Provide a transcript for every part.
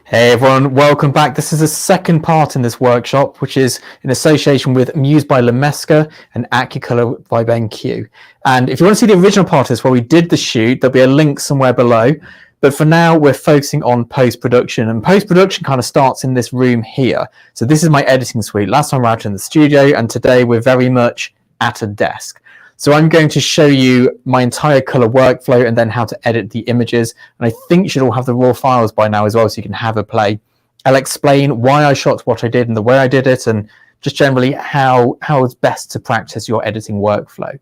Hey everyone, welcome back. This is the second part in this workshop, which is in association with Muse by Lemesca and Acucolor by BenQ. And if you want to see the original part of this, where we did the shoot, there'll be a link somewhere below. But for now, we're focusing on post-production. And post-production kind of starts in this room here. So this is my editing suite. Last time we were out in the studio, and today we're very much at a desk. So I'm going to show you my entire color workflow and then how to edit the images. And I think you should all have the raw files by now as well, so you can have a play. I'll explain why I shot what I did and the way I did it, and just generally how it's best to practice your editing workflow.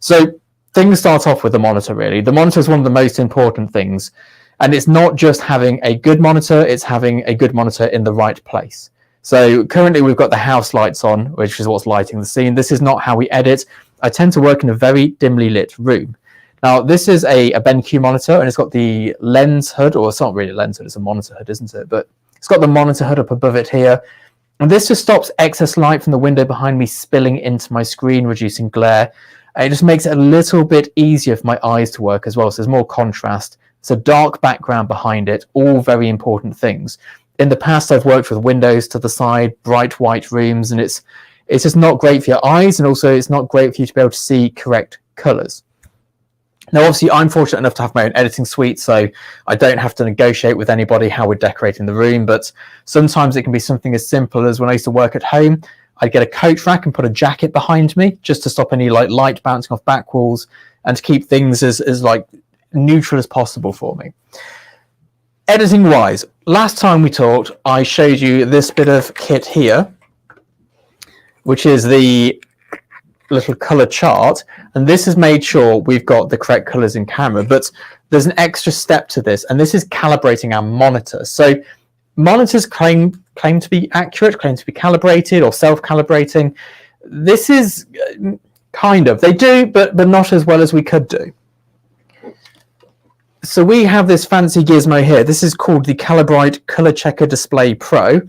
So things start off with the monitor, really. The monitor is one of the most important things. And it's not just having a good monitor, it's having a good monitor in the right place. So currently we've got the house lights on, which is what's lighting the scene. This is not how we edit. I tend to work in a very dimly lit room. Now, this is a BenQ monitor, and it's got the lens hood, or it's not really a lens hood, it's a monitor hood, isn't it? But it's got the monitor hood up above it here. And this just stops excess light from the window behind me spilling into my screen, reducing glare. And it just makes it a little bit easier for my eyes to work as well. So there's more contrast. It's a dark background behind it, all very important things. In the past, I've worked with windows to the side, bright white rooms, and it's just not great for your eyes, and also it's not great for you to be able to see correct colors. Now, obviously, I'm fortunate enough to have my own editing suite, so I don't have to negotiate with anybody how we're decorating the room, but sometimes it can be something as simple as when I used to work at home, I'd get a coat rack and put a jacket behind me just to stop any light bouncing off back walls and to keep things as neutral as possible for me. Editing wise, last time we talked, I showed you this bit of kit here, which is the little color chart, and this has made sure we've got the correct colors in camera. But there's an extra step to this, and this is calibrating our monitor. So monitors claim to be accurate, claim to be calibrated or self-calibrating. This is kind of, they do, but not as well as we could do. So we have this fancy gizmo here. This is called the Calibrite Color Checker Display Pro.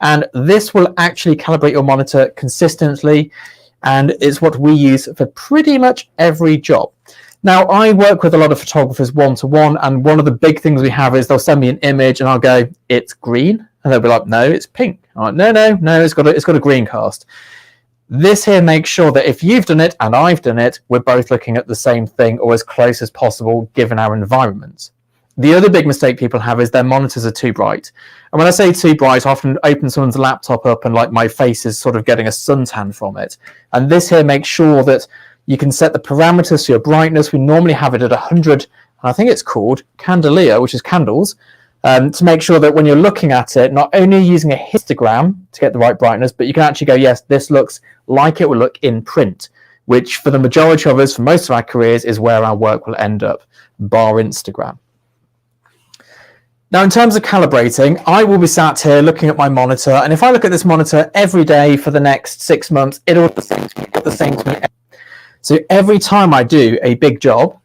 And this will actually calibrate your monitor consistently, and it's what we use for pretty much every job. Now, I work with a lot of photographers one-to-one, and one of the big things we have is they'll send me an image and I'll go, it's green, and they'll be like, no, it's pink. I'm like, no, it's got a green cast. This here makes sure that if you've done it and I've done it, we're both looking at the same thing or as close as possible given our environment. The other big mistake people have is their monitors are too bright. And when I say too bright, I often open someone's laptop up and my face is sort of getting a suntan from it. And this here makes sure that you can set the parameters to your brightness. We normally have it at 100, and I think it's called candelier, which is candles, to make sure that when you're looking at it, not only using a histogram to get the right brightness, but you can actually go, yes, this looks like it will look in print, which for the majority of us, for most of our careers, is where our work will end up, bar Instagram. Now, in terms of calibrating, I will be sat here looking at my monitor, and if I look at this monitor every day for the next 6 months, it'll look the same to me. So every time I do a big job,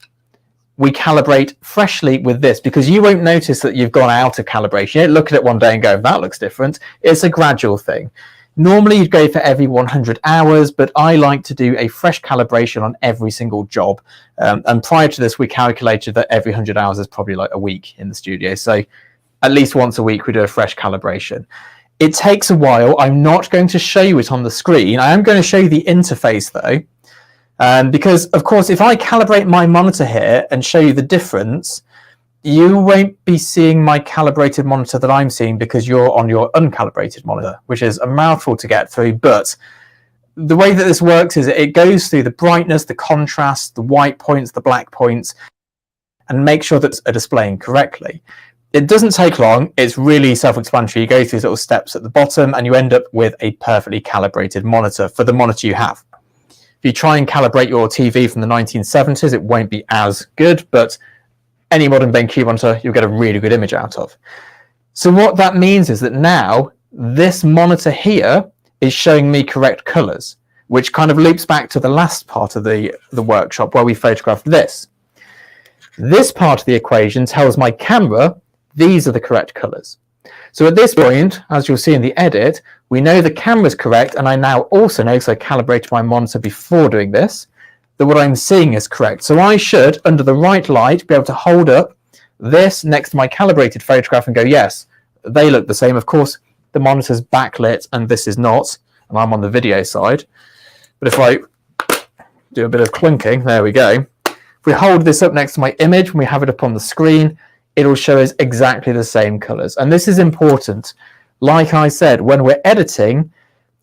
we calibrate freshly with this, because you won't notice that you've gone out of calibration. You don't look at it one day and go, that looks different. It's a gradual thing. Normally you'd go for every 100 hours, but I like to do a fresh calibration on every single job. And prior to this, we calculated that every 100 hours is probably like a week in the studio. So at least once a week, we do a fresh calibration. It takes a while. I'm not going to show you it on the screen. I am going to show you the interface though. Because of course, if I calibrate my monitor here and show you the difference, you won't be seeing my calibrated monitor that I'm seeing because you're on your uncalibrated monitor, which is a mouthful to get through. But the way that this works is it goes through the brightness, the contrast, the white points, the black points, and make sure that it's displaying correctly. It doesn't take long. It's really self-explanatory. You go through these little steps at the bottom and you end up with a perfectly calibrated monitor for the monitor you have. If you try and calibrate your TV from the 1970s, it won't be as good, but any modern BenQ monitor, you'll get a really good image out of. So what that means is that now this monitor here is showing me correct colors, which kind of loops back to the last part of the workshop where we photographed this. This part of the equation tells my camera these are the correct colors. So at this point, as you'll see in the edit, we know the camera's correct, and I now also know, because I calibrated my monitor before doing this, that what I'm seeing is correct. So I should, under the right light, be able to hold up this next to my calibrated photograph and go, yes, they look the same. Of course, the monitor's backlit and this is not, and I'm on the video side. But if I do a bit of clinking, there we go. If we hold this up next to my image, when we have it up on the screen, it'll show us exactly the same colors. And this is important. Like I said, when we're editing,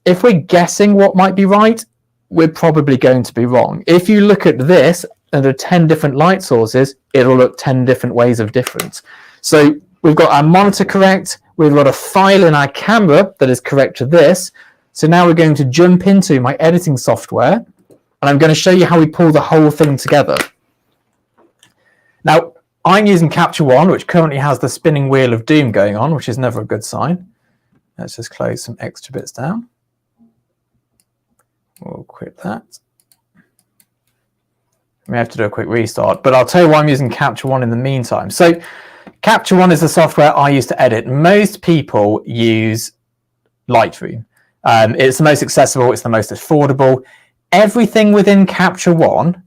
if we're guessing what might be right, we're probably going to be wrong. If you look at this, and there are 10 different light sources, it'll look 10 different ways of difference. So we've got our monitor correct, we've got a file in our camera that is correct to this. So now we're going to jump into my editing software, and I'm going to show you how we pull the whole thing together. Now, I'm using Capture One, which currently has the spinning wheel of doom going on, which is never a good sign. Let's just close some extra bits down. We'll quit that. We have to do a quick restart, but I'll tell you why I'm using Capture One in the meantime. So Capture One is the software I use to edit. Most people use Lightroom. It's the most accessible, it's the most affordable. Everything within Capture One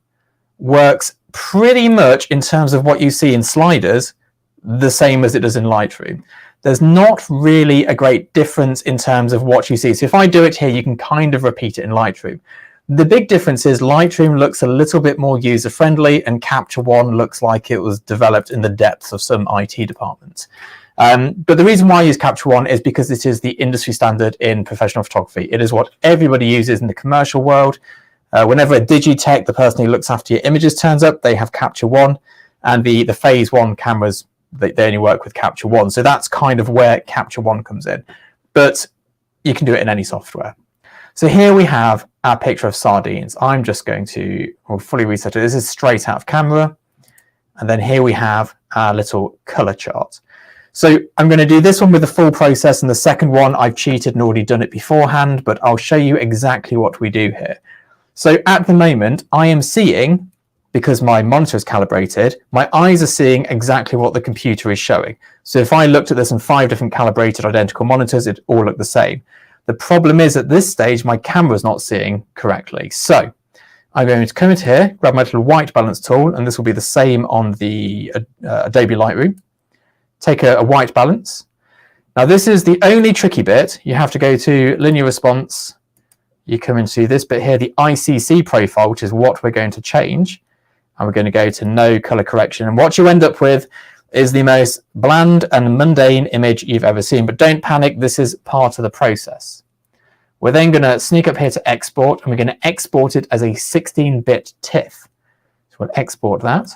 works pretty much in terms of what you see in sliders, the same as it does in Lightroom. There's not really a great difference in terms of what you see. So if I do it here, you can kind of repeat it in Lightroom. The big difference is Lightroom looks a little bit more user-friendly and Capture One looks like it was developed in the depths of some IT department. But the reason why I use Capture One is because it is the industry standard in professional photography. It is what everybody uses in the commercial world. Whenever a Digitech, the person who looks after your images, turns up, they have Capture One, and the Phase One cameras, they only work with Capture One. So that's kind of where Capture One comes in. But you can do it in any software. So here we have our picture of sardines. I'm just going to fully reset it. This is straight out of camera. And then here we have our little color chart. So I'm going to do this one with the full process, and the second one I've cheated and already done it beforehand, but I'll show you exactly what we do here. So at the moment, I am seeing, because my monitor is calibrated, my eyes are seeing exactly what the computer is showing. So if I looked at this on 5 different calibrated identical monitors, it all look the same. The problem is at this stage, my camera is not seeing correctly. So I'm going to come in here, grab my little white balance tool, and this will be the same on the Adobe Lightroom. Take a white balance. Now this is the only tricky bit. You have to go to linear response. You come into this bit here, the ICC profile, which is what we're going to change. And we're going to go to no color correction. And what you end up with is the most bland and mundane image you've ever seen. But don't panic, this is part of the process. We're then going to sneak up here to export, and we're going to export it as a 16-bit TIFF. So we'll export that,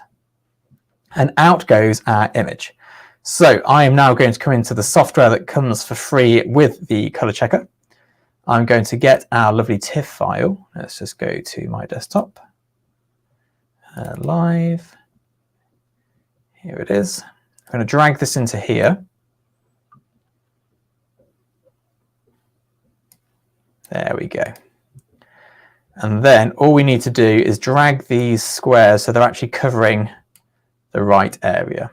and out goes our image. So I am now going to come into the software that comes for free with the color checker. I'm going to get our lovely TIFF file. Let's just go to my desktop. Live. Here it is. I'm going to drag this into here. There we go. And then all we need to do is drag these squares so they're actually covering the right area.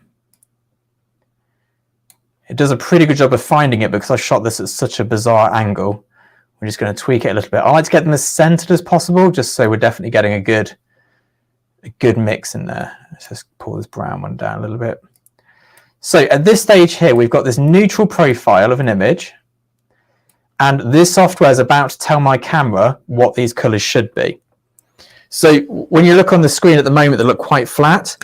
It does a pretty good job of finding it because I shot this at such a bizarre angle. We're just going to tweak it a little bit. I like to get them as centered as possible, just so we're definitely getting a good mix in there. Let's just pull this brown one down a little bit. So at this stage here, we've got this neutral profile of an image, and this software is about to tell my camera what these colors should be. So when you look on the screen at the moment, they look quite flat,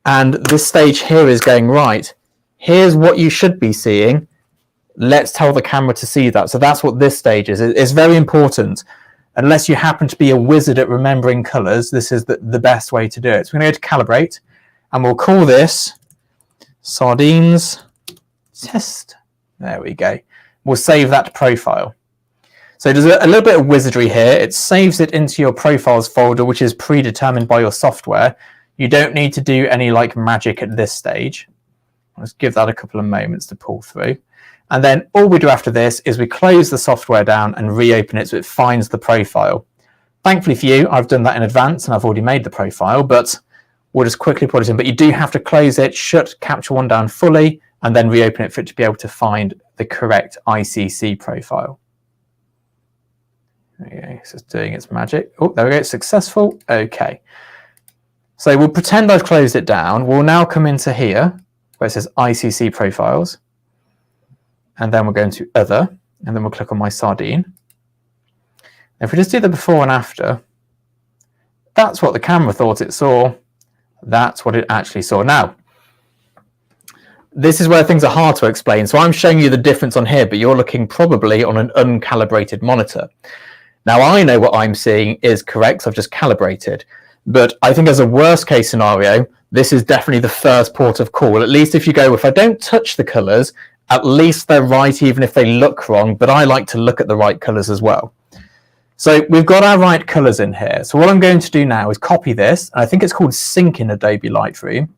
and this stage here is going, right, here's what you should be seeing. Let's tell the camera to see that. So that's what this stage is. It's very important. Unless you happen to be a wizard at remembering colors, this is the best way to do it. So we're going to go to calibrate, and we'll call this sardines test. There we go. We'll save that profile. So there's a little bit of wizardry here. It saves it into your profiles folder, which is predetermined by your software. You don't need to do any like magic at this stage. Let's give that a couple of moments to pull through. And then all we do after this is we close the software down and reopen it so it finds the profile. Thankfully for you, I've done that in advance and I've already made the profile, but we'll just quickly put it in. But you do have to close it, shut Capture One down fully, and then reopen it for it to be able to find the correct ICC profile. There we go, it's just doing its magic. Oh, there we go, it's successful. Okay. So we'll pretend I've closed it down. We'll now come into here where it says ICC profiles. and then we're going to other, and then we'll click on my sardine. If we just do the before and after, that's what the camera thought it saw. That's what it actually saw. Now, this is where things are hard to explain. So I'm showing you the difference on here, but you're looking probably on an uncalibrated monitor. Now, I know what I'm seeing is correct. So I've just calibrated. But I think as a worst case scenario, this is definitely the first port of call. At least if you go, if I don't touch the colors, at least they're right, even if they look wrong. But I like to look at the right colors as well. So we've got our right colors in here. So what I'm going to do now is copy this. And I think it's called sync in Adobe Lightroom.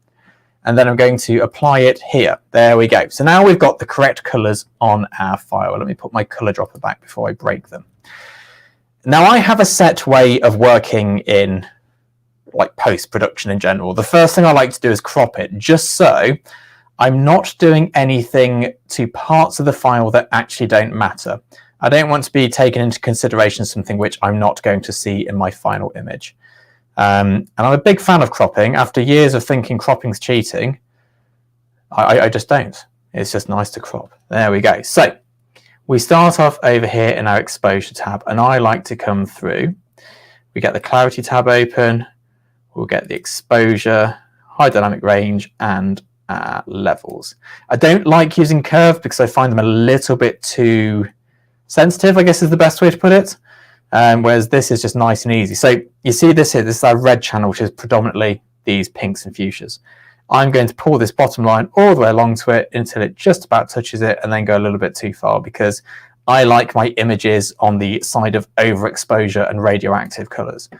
And then I'm going to apply it here. There we go. So now we've got the correct colors on our file. Let me put my color dropper back before I break them. Now I have a set way of working in like post-production in general. The first thing I like to do is crop it, just so I'm not doing anything to parts of the file that actually don't matter. I don't want to be taking into consideration something which I'm not going to see in my final image. And I'm a big fan of cropping. After years of thinking cropping's cheating, I just don't. It's just nice to crop. There we go. So we start off over here in our exposure tab, and I like to come through. We get the clarity tab open. We'll get the exposure, high dynamic range, and levels. I don't like using curve because I find them a little bit too sensitive, I guess is the best way to put it. Whereas this is just nice and easy. So you see this here, this is our red channel, which is predominantly these pinks and fuchsias. I'm going to pull this bottom line all the way along to it until it just about touches it, and then go a little bit too far, because I like my images on the side of overexposure and radioactive colors.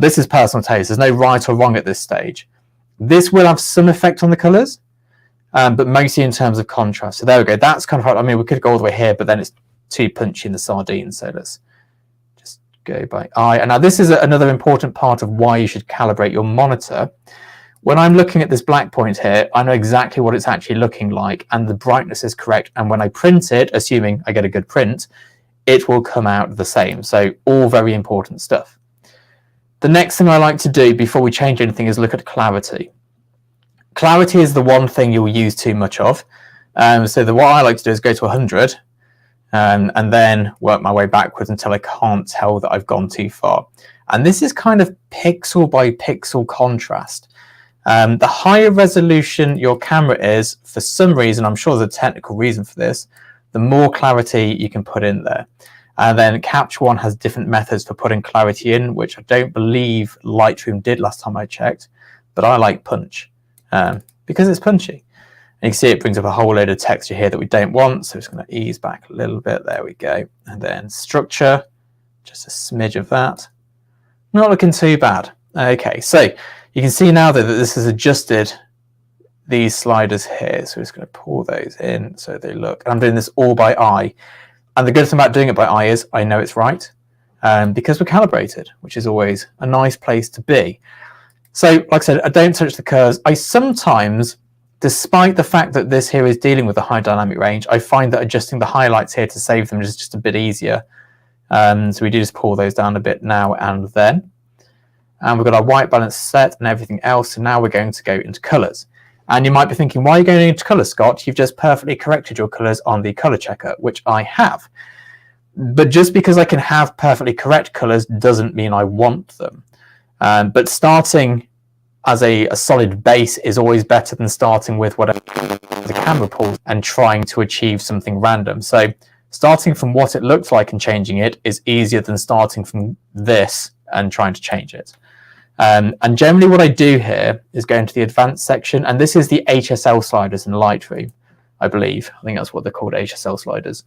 This is personal taste. There's no right or wrong at this stage. This will have some effect on the colors, but mostly in terms of contrast. So there we go. That's kind of how, I mean, we could go all the way here, but then it's too punchy in the sardine. So let's just go by eye. And now this is another important part of why you should calibrate your monitor. When I'm looking at this black point here, I know exactly what it's actually looking like, and the brightness is correct. And when I print it, assuming I get a good print, it will come out the same. So all very important stuff. The next thing I like to do before we change anything is look at clarity. Clarity is the one thing you'll use too much of. So what I like to do is go to 100 and then work my way backwards until I can't tell that I've gone too far. And this is kind of pixel by pixel contrast. The higher resolution your camera is, for some reason, I'm sure there's a technical reason for this, the more clarity you can put in there. And then Capture One has different methods for putting clarity in, which I don't believe Lightroom did last time I checked, but I like Punch because it's punchy. And you can see it brings up a whole load of texture here that we don't want, so it's going to ease back a little bit. There we go. And then structure, just a smidge of that. Not looking too bad. Okay, so you can see now that this has adjusted these sliders here, so we're just going to pull those in so they look. I'm doing this all by eye. And the good thing about doing it by eye is I know it's right because we're calibrated, which is always a nice place to be. So like I said, I don't touch the curves. I sometimes, despite the fact that this here is dealing with the high dynamic range, I find that adjusting the highlights here to save them is just a bit easier. So we do just pull those down a bit now and then. And we've got our white balance set and everything else. So now we're going to go into colors. And you might be thinking, why are you going into colors, Scott? You've just perfectly corrected your colors on the color checker, which I have. But just because I can have perfectly correct colors doesn't mean I want them. But starting as a solid base is always better than starting with whatever the camera pulls and trying to achieve something random. So starting from what it looks like and changing it is easier than starting from this and trying to change it. And generally what I do here is go into the advanced section, and this is the HSL sliders in Lightroom, I believe. I think that's what they're called, HSL sliders.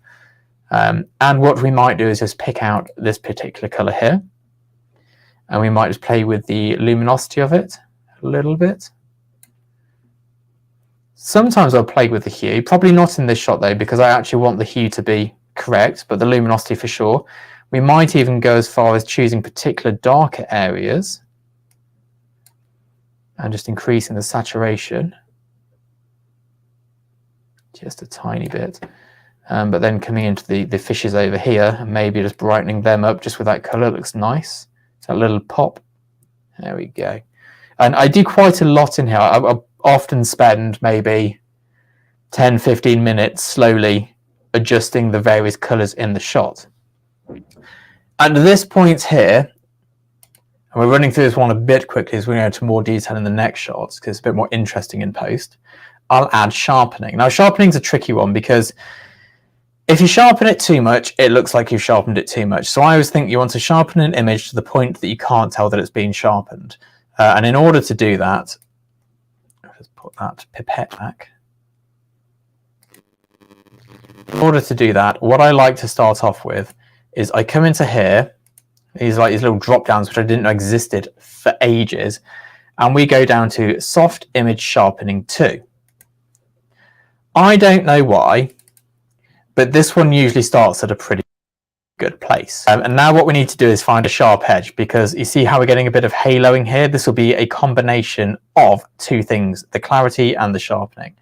And what we might do is just pick out this particular color here, and we might just play with the luminosity of it a little bit. Sometimes I'll play with the hue, probably not in this shot though, because I actually want the hue to be correct, but the luminosity for sure. We might even go as far as choosing particular darker areas and just increasing the saturation just a tiny bit, but then coming into the fishes over here and maybe just brightening them up just with that color. Looks nice. It's a little pop. There we go. And I do quite a lot in here. I often spend maybe 10-15 minutes slowly adjusting the various colors in the shot. At this point here, and we're running through this one a bit quickly as we go into more detail in the next shots because it's a bit more interesting in post, I'll add sharpening. Now, sharpening is a tricky one because if you sharpen it too much, it looks like you've sharpened it too much. So I always think you want to sharpen an image to the point that you can't tell that it's been sharpened. And in order to do that, let's put that pipette back. In order to do that, what I like to start off with is I come into here, these little drop downs which I didn't know existed for ages, and we go down to soft image sharpening 2. I don't know why, but this one usually starts at a pretty good place. And now what we need to do is find a sharp edge, because you see how we're getting a bit of haloing here? This will be a combination of two things, the clarity and the sharpening.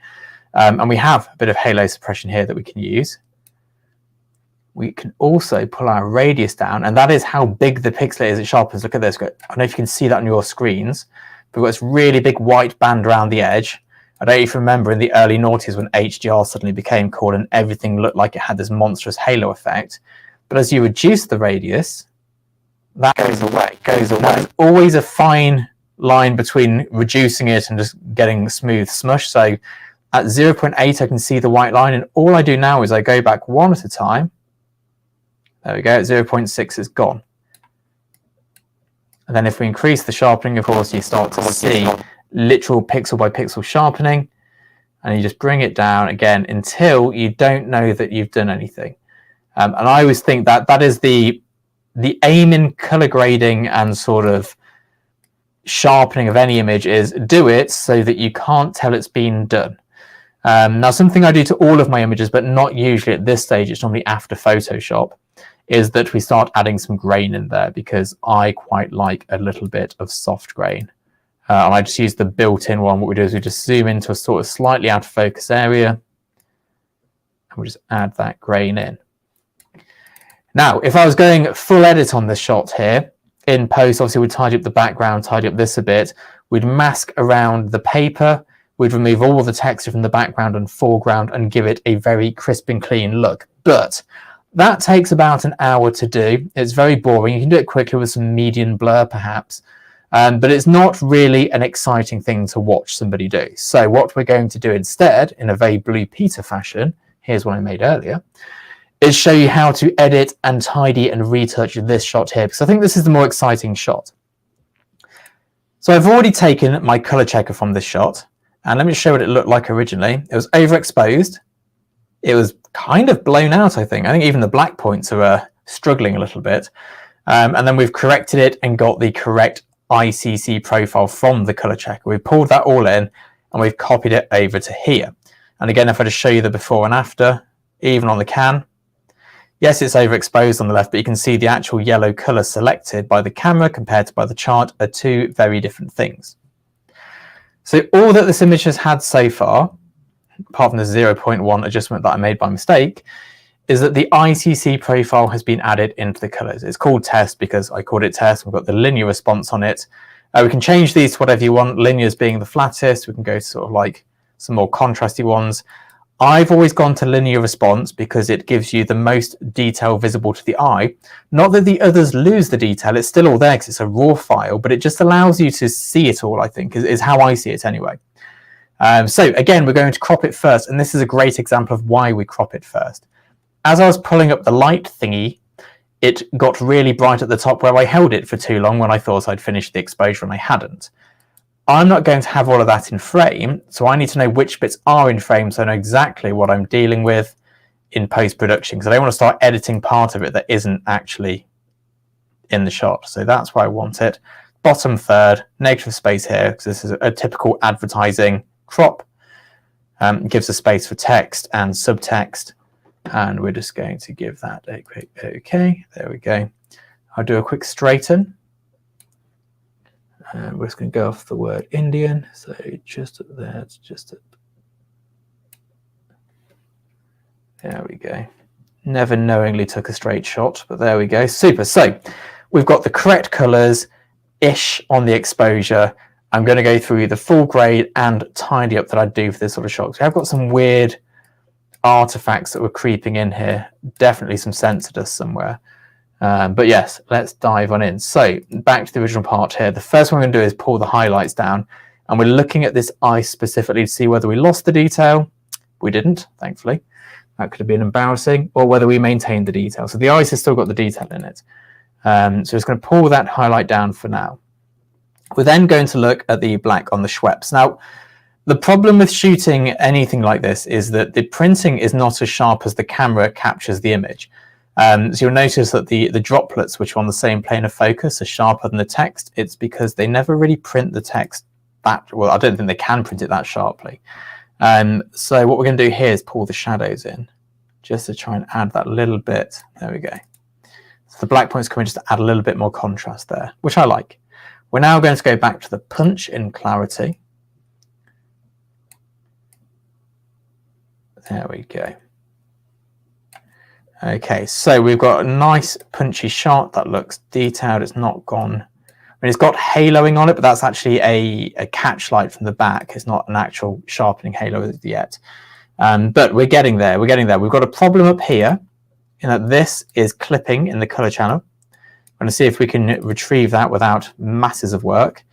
And we have a bit of halo suppression here that we can use. We can also pull our radius down, and that is how big the pixel is it sharpens. Look at this. I don't know if you can see that on your screens, but we've got this really big white band around the edge. I don't even remember in the early noughties when HDR suddenly became cool and everything looked like it had this monstrous halo effect. But as you reduce the radius, that goes away. There's always a fine line between reducing it and just getting smooth smush. So at 0.8, I can see the white line, and all I do now is I go back one at a time. There we go, at 0.6 it's gone. And then if we increase the sharpening, of course, you start to see literal pixel by pixel sharpening, and you just bring it down again until you don't know that you've done anything. And I always think that that is the aim in color grading and sort of sharpening of any image, is do it so that you can't tell it's been done. Now, something I do to all of my images, but not usually at this stage, it's normally after Photoshop, is that we start adding some grain in there, because I quite like a little bit of soft grain. And I just use the built-in one. What we do is we just zoom into a sort of slightly out of focus area, and we just add that grain in. Now, if I was going full edit on this shot here, in post, obviously we'd tidy up the background, tidy up this a bit, we'd mask around the paper, we'd remove all the texture from the background and foreground and give it a very crisp and clean look. But that takes about an hour to do. It's very boring. You can do it quickly with some median blur perhaps, but it's not really an exciting thing to watch somebody do. So what we're going to do instead, in a very Blue Peter fashion, here's one I made earlier, is show you how to edit and tidy and retouch this shot here, because I think this is the more exciting shot. So I've already taken my color checker from this shot, and let me show what it looked like originally. It was overexposed. It was kind of blown out, I think. I think even the black points are struggling a little bit. And then we've corrected it and got the correct ICC profile from the color checker. We've pulled that all in and we've copied it over to here. And again, if I just show you the before and after, even on the can, yes, it's overexposed on the left, but you can see the actual yellow color selected by the camera compared to by the chart are two very different things. So all that this image has had so far, apart from the 0.1 adjustment that I made by mistake, is that the ICC profile has been added into the colors. It's called test because I called it test. We've got the linear response on it. We can change these to whatever you want. Linears being the flattest. We can go to sort of like some more contrasty ones. I've always gone to linear response because it gives you the most detail visible to the eye. Not that the others lose the detail, it's still all there because it's a raw file, but it just allows you to see it all, I think, is how I see it anyway. So again, we're going to crop it first, and this is a great example of why we crop it first. As I was pulling up the light thingy, it got really bright at the top where I held it for too long when I thought I'd finished the exposure and I hadn't. I'm not going to have all of that in frame, so I need to know which bits are in frame so I know exactly what I'm dealing with in post-production, because I don't want to start editing part of it that isn't actually in the shot. So that's where I want it. Bottom third, negative space here, because this is a typical advertising crop. Gives a space for text and subtext, and we're just going to give that a quick OK. There we go. I'll do a quick straighten. We're just going to go off the word Indian, so just up there, it's just up. There we go. Never knowingly took a straight shot, but there we go. Super. So we've got the correct colors-ish on the exposure. I'm going to go through the full grade and tidy up that I do for this sort of shot. So I've got some weird artifacts that were creeping in here. Definitely some sensor dust somewhere. But yes, let's dive on in. So back to the original part here. The first one we're going to do is pull the highlights down. And we're looking at this ice specifically to see whether we lost the detail. We didn't, thankfully. That could have been embarrassing. Or whether we maintained the detail. So the ice has still got the detail in it. So it's going to pull that highlight down for now. We're then going to look at the black on the Schweppes. Now, the problem with shooting anything like this is that the printing is not as sharp as the camera captures the image. So you'll notice that the droplets, which are on the same plane of focus, are sharper than the text. It's because they never really print the text that well. I don't think they can print it that sharply. So what we're going to do here is pull the shadows in, just to try and add that little bit. There we go. So the black points come in just to add a little bit more contrast there, which I like. We're now going to go back to the punch in clarity. There we go. Okay, so we've got a nice punchy shot that looks detailed. It's not gone. I mean, it's got haloing on it, but that's actually a catch light from the back. It's not an actual sharpening halo yet. But we're getting there. We're getting there. We've got a problem up here in that this is clipping in the color channel. I'm going to see if we can retrieve that without masses of work.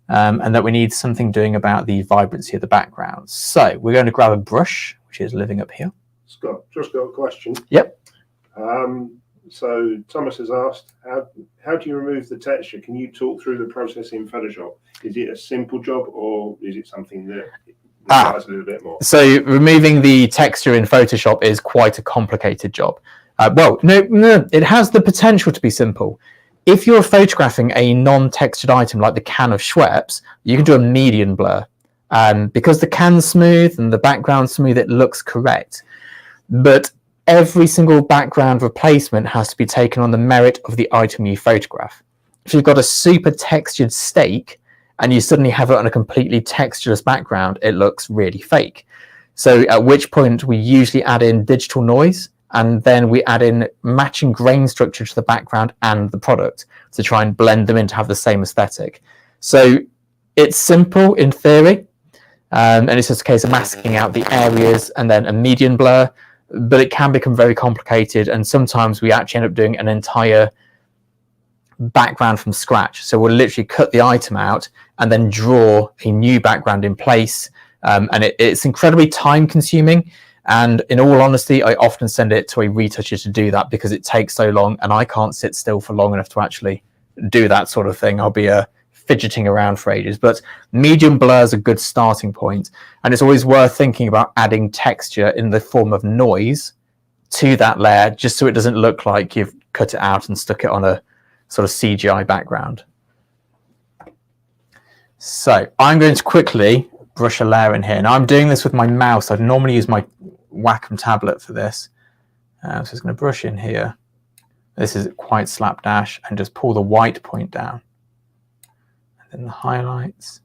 And that we need something doing about the vibrancy of the background. So we're going to grab a brush, which is living up here. Scott, just got a question. Yep. So Thomas has asked, how do you remove the texture? Can you talk through the process in Photoshop? Is it a simple job or is it something that requires a little bit more? So removing the texture in Photoshop is quite a complicated job. Well, no, it has the potential to be simple. If you're photographing a non-textured item like the can of Schweppes, you can do a median blur. Because the can's smooth and the background's smooth, it looks correct. But every single background replacement has to be taken on the merit of the item you photograph. If you've got a super textured steak and you suddenly have it on a completely textureless background, it looks really fake. So at which point we usually add in digital noise, and then we add in matching grain structure to the background and the product to try and blend them in to have the same aesthetic. So it's simple in theory, and it's just a case of masking out the areas and then a median blur, but it can become very complicated, and sometimes we actually end up doing an entire background from scratch. So we'll literally cut the item out and then draw a new background in place, and it's incredibly time consuming. And in all honesty, I often send it to a retoucher to do that because it takes so long and I can't sit still for long enough to actually do that sort of thing. I'll be fidgeting around for ages. But medium blur is a good starting point, and it's always worth thinking about adding texture in the form of noise to that layer, just so it doesn't look like you've cut it out and stuck it on a sort of CGI background. So I'm going to quickly brush a layer in here. Now I'm doing this with my mouse. I'd normally use my Wacom tablet for this. So I'm just going to brush in here. This is quite slapdash, and just pull the white point down. And then the highlights.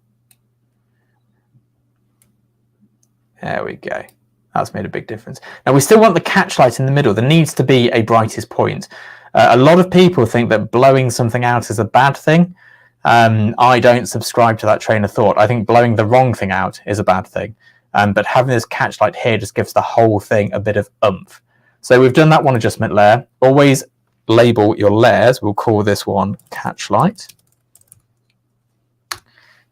There we go. That's made a big difference. Now we still want the catch light in the middle. There needs to be a brightest point. A lot of people think that blowing something out is a bad thing. I don't subscribe to that train of thought. I think blowing the wrong thing out is a bad thing. But having this catch light here just gives the whole thing a bit of oomph. So we've done that one adjustment layer. Always label your layers. We'll call this one catch light.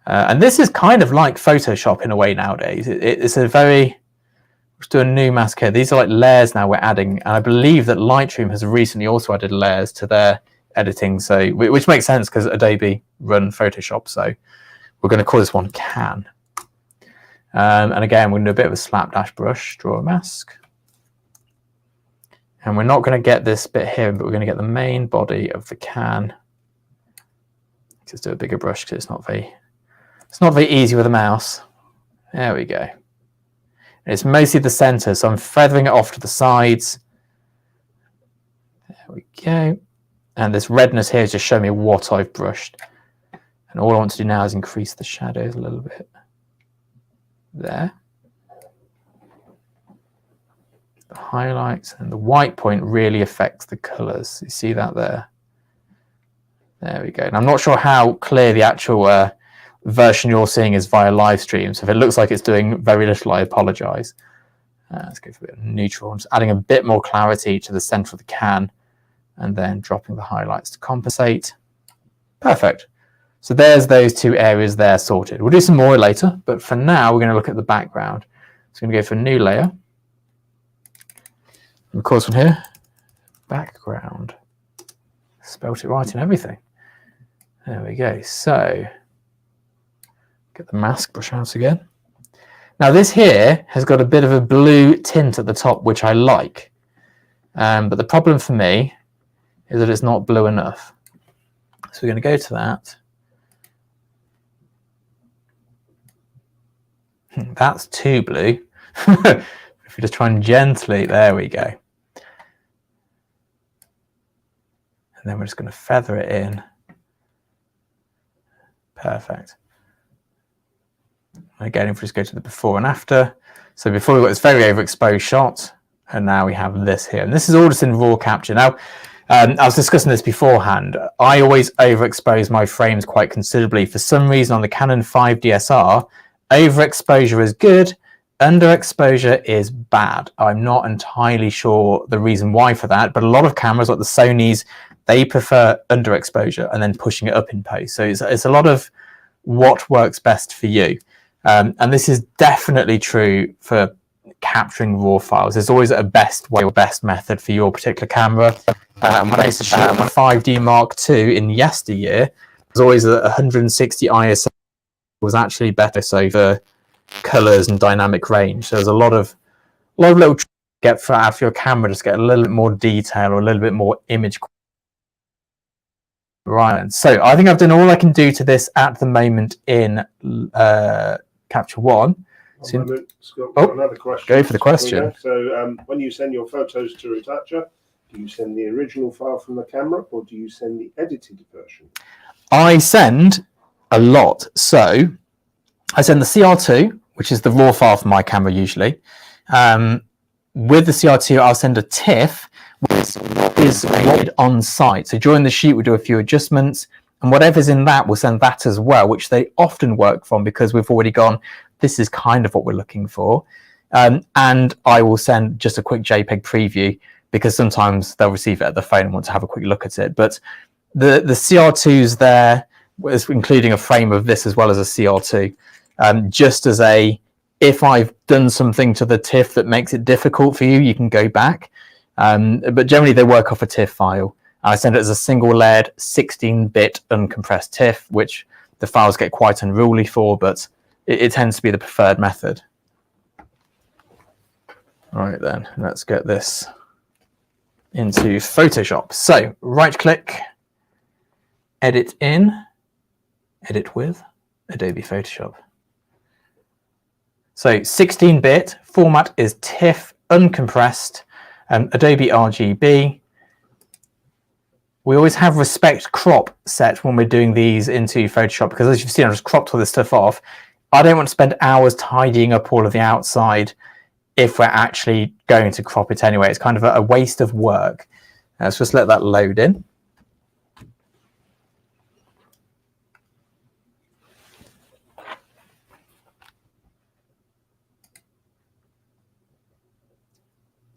And this is kind of like Photoshop in a way nowadays. It's a very... Let's do a new mask here. These are like layers now we're adding. And I believe that Lightroom has recently also added layers to their editing, so which makes sense because Adobe run Photoshop. So we're going to call this one can. And again, we're going to do a bit of a slapdash brush, draw a mask. And we're not going to get this bit here, but we're going to get the main body of the can. Just do a bigger brush because it's not very easy with a mouse. There we go. It's mostly the center, so I'm feathering it off to the sides. There we go. And this redness here is just showing me what I've brushed. And all I want to do now is increase the shadows a little bit. There. The highlights and the white point really affects the colors. You see that there? There we go. And I'm not sure how clear the actual version you're seeing is via live stream. So if it looks like it's doing very little, I apologize. Let's go for a bit of neutral. I'm just adding a bit more clarity to the center of the can and then dropping the highlights to compensate. Perfect. So there's those two areas there sorted. We'll do some more later, but for now we're going to look at the background. So I'm going to go for a new layer. And of course from here, background. Spelt it right and everything. There we go. So get the mask brush out again. Now this here has got a bit of a blue tint at the top, which I like. But the problem for me is that it's not blue enough. So we're going to go to that. That's too blue. If we just try and gently, there we go. And then we're just going to feather it in. Perfect. Again, if we just go to the before and after. So before we got this very overexposed shot, and now we have this here. And this is all just in raw capture. Now, I was discussing this beforehand. I always overexpose my frames quite considerably. For some reason on the Canon 5 DSR, overexposure is good, underexposure is bad. I'm not entirely sure the reason why for that, but a lot of cameras like the Sonys, they prefer underexposure and then pushing it up in post. So it's a lot of what works best for you. And this is definitely true for capturing raw files. There's always a best way or best method for your particular camera. When I used to shoot my 5D Mark II in yesteryear, there's always a 160 ISO was actually better so for colors and dynamic range. So there's a lot of little tricks to get for out of your camera, just get a little bit more detail or a little bit more image. Right, so I think I've done all I can do to this at the moment in Capture One. So, Scott, another question. Go for the question. So when you send your photos to Retoucher, do you send the original file from the camera or do you send the edited version? I send a lot. So I send the CR2, which is the raw file from my camera usually. With the CR2, I'll send a TIFF, which is made on site. So during the shoot, we do a few adjustments, and whatever's in that, we'll send that as well, which they often work from because we've already gone, this is kind of what we're looking for. And I will send just a quick JPEG preview because sometimes they'll receive it at the phone and want to have a quick look at it. But the CR2's there, including a frame of this as well as a CR2, just as if I've done something to the TIFF that makes it difficult for you, you can go back. But generally they work off a TIFF file. I send it as a single layered 16-bit uncompressed TIFF, which the files get quite unruly for, but it tends to be the preferred method. All right then, let's get this into Photoshop. So right click, edit in, edit with Adobe Photoshop. So 16-bit, format is TIFF uncompressed, Adobe RGB. We always have respect crop set when we're doing these into Photoshop because as you've seen, I've just cropped all this stuff off. I don't want to spend hours tidying up all of the outside if we're actually going to crop it anyway. It's kind of a waste of work. Let's just let that load in.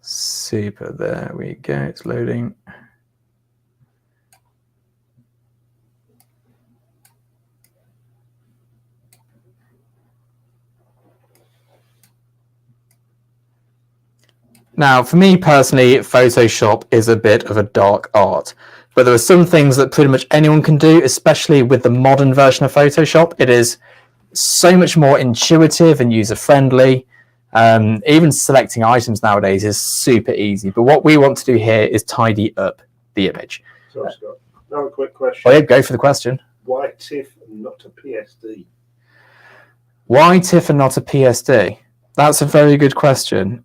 Super, there we go, it's loading. Now, for me personally, Photoshop is a bit of a dark art, but there are some things that pretty much anyone can do, especially with the modern version of Photoshop. It is so much more intuitive and user-friendly. Even selecting items nowadays is super easy, but what we want to do here is tidy up the image. Sorry, Scott. Another quick question. Oh, yeah, go for the question. Why TIFF and not a PSD? Why TIFF and not a PSD? That's a very good question.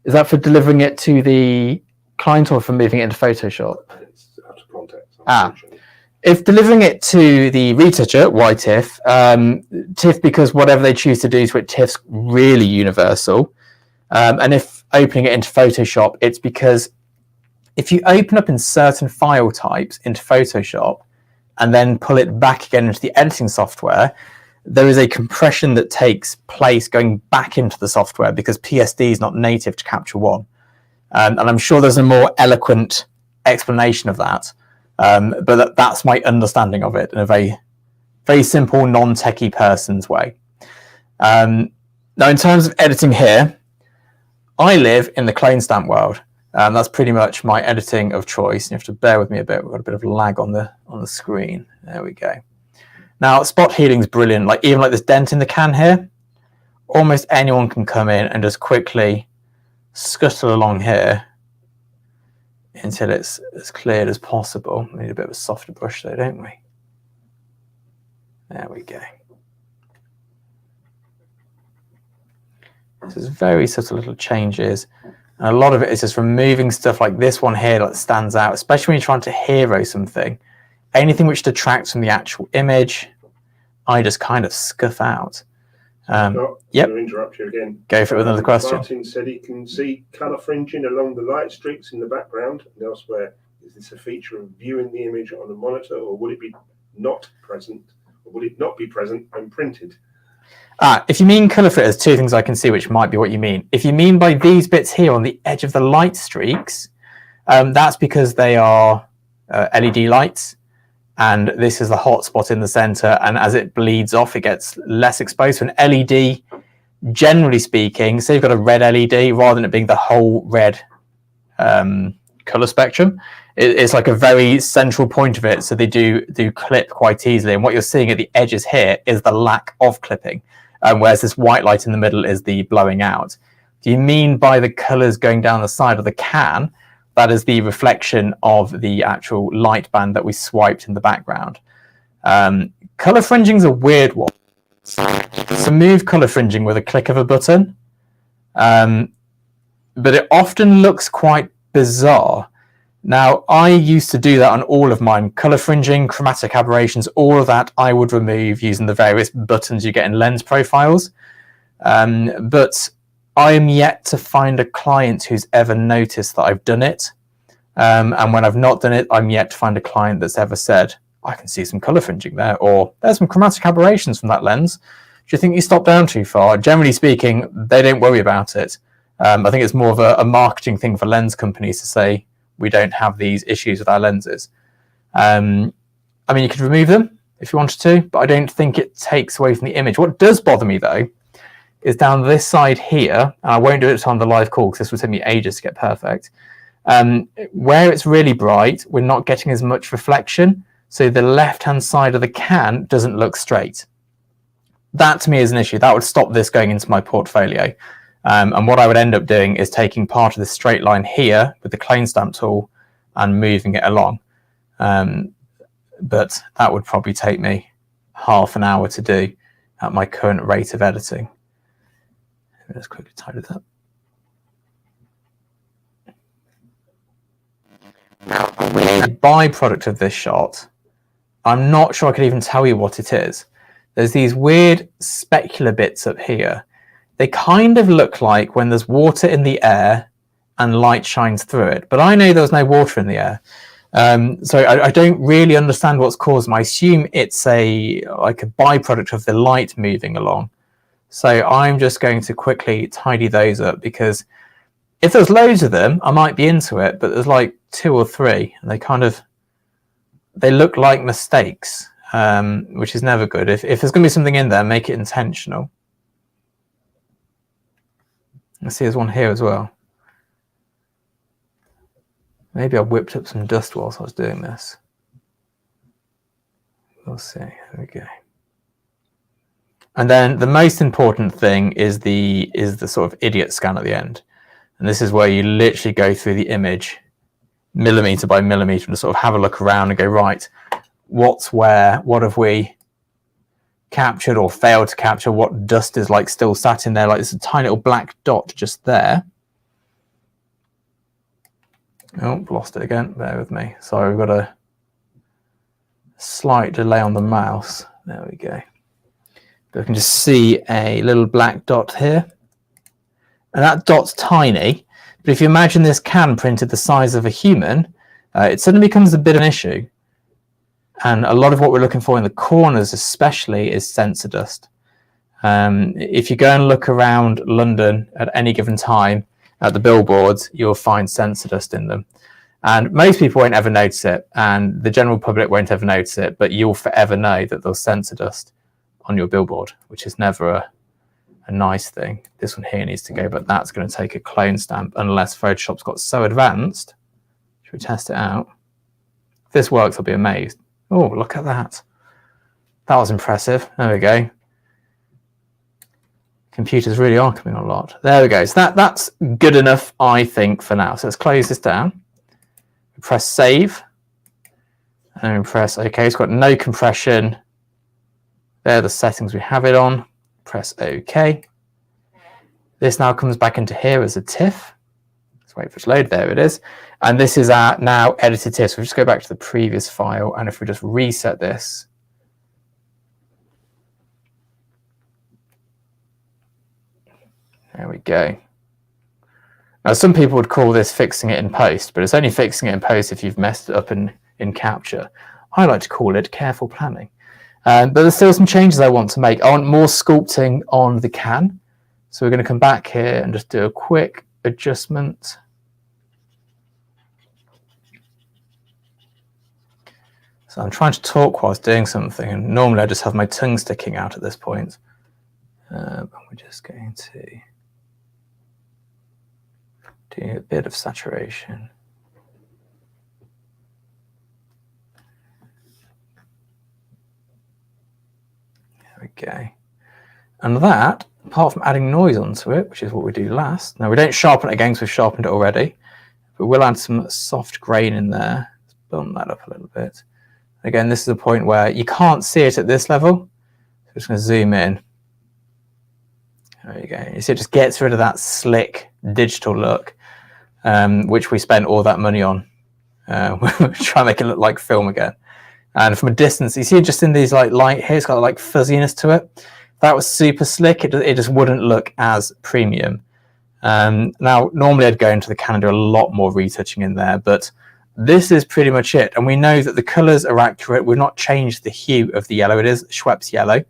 Is that for delivering it to the client or for moving it into Photoshop? It's out of context. If delivering it to the retoucher, why TIFF? TIFF because whatever they choose to do to it, TIFF's really universal. And if opening it into Photoshop, it's because if you open up in certain file types into Photoshop and then pull it back again into the editing software, there is a compression that takes place going back into the software because PSD is not native to Capture One. And I'm sure there's a more eloquent explanation of that. But that's my understanding of it in a very, very simple, non-techie person's way. Now, in terms of editing here, I live in the clone stamp world. That's pretty much my editing of choice. You have to bear with me a bit. We've got a bit of lag on the screen. There we go. Now, spot healing is brilliant. Like even like this dent in the can here, almost anyone can come in and just quickly scuttle along here until it's as cleared as possible. We need a bit of a softer brush though, don't we? There we go. This is very subtle little changes. And a lot of it is just removing stuff like this one here that stands out, especially when you're trying to hero something. Anything which detracts from the actual image, I just kind of scuff out. Yep. To interrupt you again. Go for it with another question. Martin said he can see colour fringing along the light streaks in the background and elsewhere. Is this a feature of viewing the image on a monitor, or would it be not present, or would it not be present when printed? If you mean colour filters, two things I can see which might be what you mean. If you mean by these bits here on the edge of the light streaks, that's because they are LED lights, and this is the hot spot in the centre, and as it bleeds off, it gets less exposed. So an LED, generally speaking, say you've got a red LED, rather than it being the whole red colour spectrum, it's like a very central point of it, so they do clip quite easily. And what you're seeing at the edges here is the lack of clipping, whereas this white light in the middle is the blowing out. Do you mean by the colours going down the side of the can? That is the reflection of the actual light band that we swiped in the background. Colour fringing is a weird one. So move colour fringing with a click of a button, but it often looks quite bizarre. Now, I used to do that on all of mine. Colour fringing, chromatic aberrations, all of that I would remove using the various buttons you get in lens profiles. But I am yet to find a client who's ever noticed that I've done it. And when I've not done it, I'm yet to find a client that's ever said, I can see some colour fringing there, or there's some chromatic aberrations from that lens. Do you think you stopped down too far? Generally speaking, they don't worry about it. I think it's more of a marketing thing for lens companies to say, we don't have these issues with our lenses. I mean, you could remove them if you wanted to, but I don't think it takes away from the image. What does bother me, though, is down this side here, and I won't do it on the live call because this would take me ages to get perfect. Where it's really bright, we're not getting as much reflection, so the left-hand side of the can doesn't look straight. That, to me, is an issue. That would stop this going into my portfolio. And what I would end up doing is taking part of the straight line here with the clone stamp tool and moving it along. But that would probably take me half an hour to do at my current rate of editing. Let's quickly tidy that. A byproduct of this shot, I'm not sure I could even tell you what it is. There's these weird specular bits up here. They kind of look like when there's water in the air and light shines through it. But I know there's no water in the air. So I don't really understand what's caused them. I assume it's like a byproduct of the light moving along. So I'm just going to quickly tidy those up, because if there's loads of them, I might be into it. But there's like 2 or 3, and they look like mistakes, which is never good. If there's going to be something in there, make it intentional. I see there's one here as well. Maybe I whipped up some dust whilst I was doing this. We'll see. There we go. And then the most important thing is the sort of idiot scan at the end. And this is where you literally go through the image millimeter by millimeter and just sort of have a look around and go, right, what's where, what have we captured or failed to capture, what dust is like still sat in there, like there's a tiny little black dot just there. Oh, lost it again, bear with me. Sorry, we've got a slight delay on the mouse. There we go. But I can just see a little black dot here. And that dot's tiny, but if you imagine this can printed the size of a human, it suddenly becomes a bit of an issue. And a lot of what we're looking for in the corners especially is sensor dust. If you go and look around London at any given time at the billboards, you'll find sensor dust in them. And most people won't ever notice it, and the general public won't ever notice it, but you'll forever know that there's sensor dust on your billboard, which is never a nice thing. This one here needs to go, but that's going to take a clone stamp unless Photoshop's got so advanced. Should we test it out? If this works, I'll be amazed. Oh, look at that. That was impressive. There we go. Computers really are coming on a lot. There we go. So that's good enough, I think, for now. So let's close this down. Press save. And press OK. It's got no compression. There are the settings we have it on. Press OK. This now comes back into here as a TIFF. Let's wait for it to load. There it is. And this is our now edited TIFF. So we'll just go back to the previous file. And if we just reset this, there we go. Now, some people would call this fixing it in post, but it's only fixing it in post if you've messed it up in Capture. I like to call it careful planning. But there's still some changes I want to make. I want more sculpting on the can. So we're going to come back here and just do a quick adjustment. So I'm trying to talk whilst doing something, and normally I just have my tongue sticking out at this point. But we're just going to do a bit of saturation. There we go. And that, apart from adding noise onto it, which is what we do last. Now we don't sharpen it again because we've sharpened it already, but we'll add some soft grain in there. Let's bump that up a little bit. Again, this is a point where you can't see it at this level. So I'm just going to zoom in. There you go. You see, it just gets rid of that slick digital look, which we spent all that money on. We're trying to make it look like film again. And from a distance, you see just in these like light here, it's got like fuzziness to it. If that was super slick, it just wouldn't look as premium. Now, normally I'd go into the can and do a lot more retouching in there, but this is pretty much it. And we know that the colors are accurate. We've not changed the hue of the yellow. It is Schweppes yellow.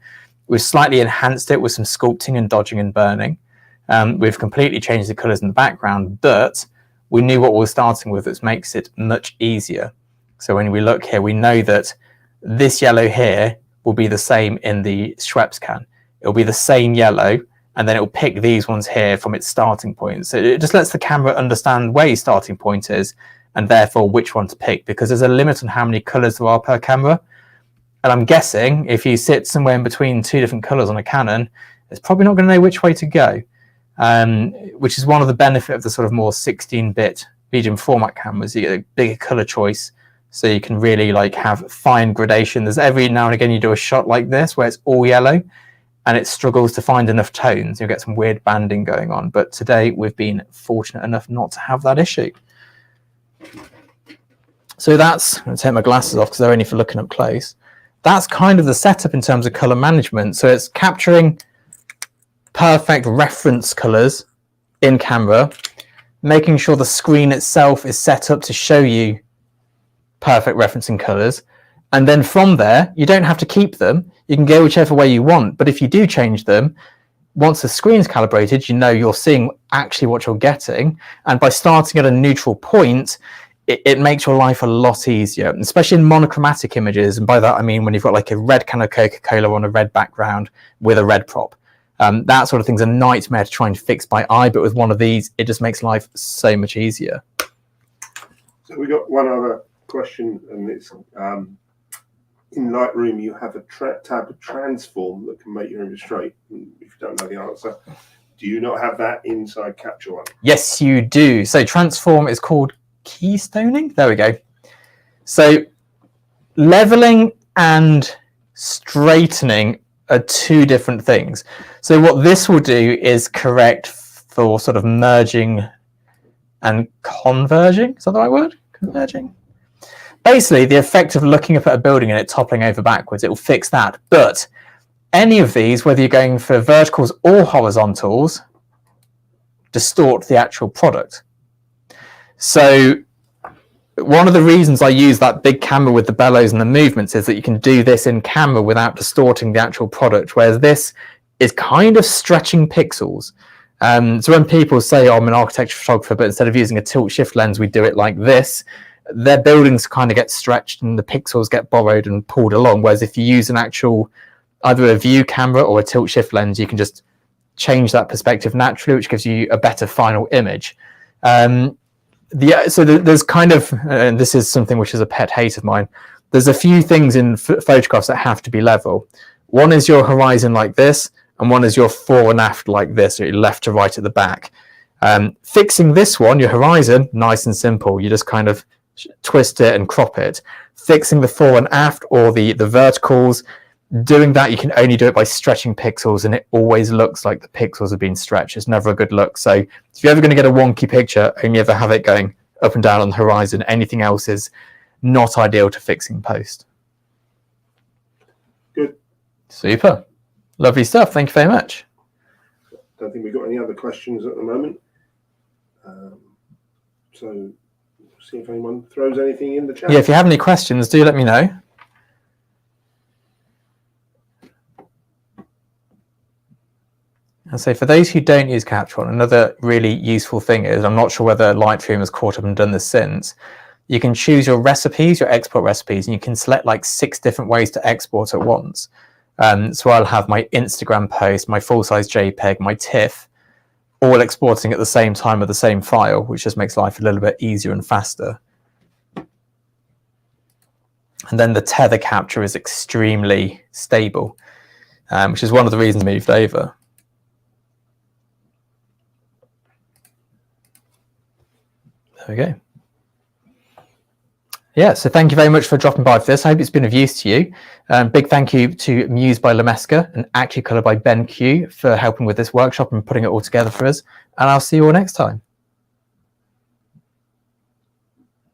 We've slightly enhanced it with some sculpting and dodging and burning. We've completely changed the colors in the background, but we knew what we were starting with, which makes it much easier. So when we look here, we know that this yellow here will be the same in the Schweppes can. It'll be the same yellow, and then it'll pick these ones here from its starting point. So it just lets the camera understand where your starting point is, and therefore which one to pick, because there's a limit on how many colors there are per camera. And I'm guessing if you sit somewhere in between two different colors on a Canon, it's probably not going to know which way to go, which is one of the benefits of the sort of more 16-bit medium format cameras. You get a bigger color choice, so you can really like have fine gradation. There's every now and again you do a shot like this where it's all yellow and it struggles to find enough tones. You'll get some weird banding going on. But today we've been fortunate enough not to have that issue. So that's, I'm going to take my glasses off because they're only for looking up close. That's kind of the setup in terms of color management. So it's capturing perfect reference colors in camera, making sure the screen itself is set up to show you perfect referencing colors. And then from there, you don't have to keep them. You can go whichever way you want. But if you do change them, once the screen's calibrated, you know you're seeing actually what you're getting. And by starting at a neutral point, it makes your life a lot easier, especially in monochromatic images. And by that, I mean when you've got like a red can of Coca-Cola on a red background with a red prop. That sort of thing's a nightmare to try and fix by eye, but with one of these, it just makes life so much easier. So we got one other question, and it's in Lightroom you have a tab of transform that can make your image straight. If you don't know the answer, do you not have that inside Capture One? Yes, you do. So transform is called keystoning. There we go. So leveling and straightening are two different things. So what this will do is correct for sort of merging and converging. Is that the right word? Converging? Basically, the effect of looking up at a building and it toppling over backwards, it will fix that. But any of these, whether you're going for verticals or horizontals, distort the actual product. So one of the reasons I use that big camera with the bellows and the movements is that you can do this in camera without distorting the actual product, whereas this is kind of stretching pixels. So when people say, oh, I'm an architecture photographer, but instead of using a tilt shift lens, we do it like this, their buildings kind of get stretched and the pixels get borrowed and pulled along. Whereas if you use an actual, either a view camera or a tilt shift lens, you can just change that perspective naturally, which gives you a better final image. So there's kind of, and this is something which is a pet hate of mine, there's a few things in photographs that have to be level. One is your horizon like this, and one is your fore and aft like this, or your left to right at the back. Fixing this one, your horizon, nice and simple. You just kind of twist it and crop it. Fixing the fore and aft or the verticals, doing that, you can only do it by stretching pixels, and it always looks like the pixels have been stretched. It's never a good look. So if you're ever going to get a wonky picture, only ever have it going up and down on the horizon. Anything else is not ideal to fix in post. Good. Super. Lovely stuff. Thank you very much. Don't think we've got any other questions at the moment. So see if anyone throws anything in the chat. Yeah, if you have any questions, do let me know. And so for those who don't use Capture One, another really useful thing is, I'm not sure whether Lightroom has caught up and done this since, you can choose your recipes, your export recipes, and you can select like 6 different ways to export at once. So I'll have my Instagram post, my full-size JPEG, my TIFF, all exporting at the same time with the same file, which just makes life a little bit easier and faster. And then the tether capture is extremely stable, which is one of the reasons I moved over. There we go. Yeah, so thank you very much for dropping by for this. I hope it's been of use to you. Big thank you to Muse by Lemesca and Accucolor by Ben Q for helping with this workshop and putting it all together for us. And I'll see you all next time.